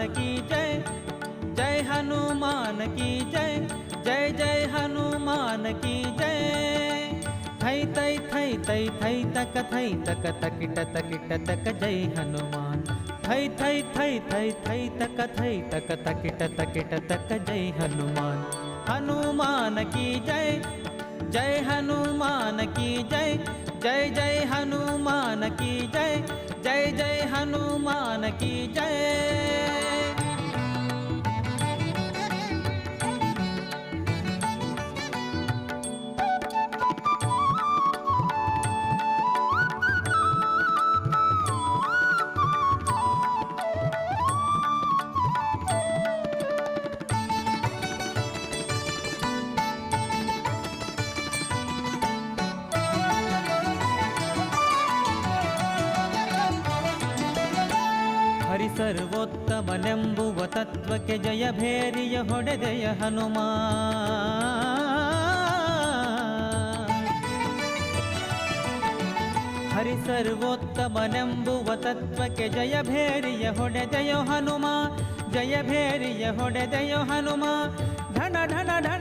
की जय, जय हनुमान की जय, जय जय हनुमान की जय। थै थै थै थै थै तक थै तक तकिट तकिट तक जय हनुमान। थै थै थै थै थै तक थै तक तकिट तकिट तक जय हनुमान। हनुमान की जय, जय हनुमान की जय, जय जय हनुमान की जय, जय जय हनुमान की जय। ಹರಿ ಸರ್ವೋತ್ತಮನೆಂಬುವ ತತ್ವಕ್ಕೆ ಜಯ ಭೇರಿಯ ಹೊಡೆದೆಯ ಹನುಮ। ಹರಿ ಸರ್ವೋತ್ತಮನೆಂಬುವ ತತ್ವಕ್ಕೆ ಜಯ ಭೇರಿಯ ಹೊಡೆದೆಯೋ ಹನುಮ, ಜಯ ಭೇರಿಯ ಹೊಡೆದೆಯೋ ಹನುಮ। ಢಣ ಢಣ ಢಣ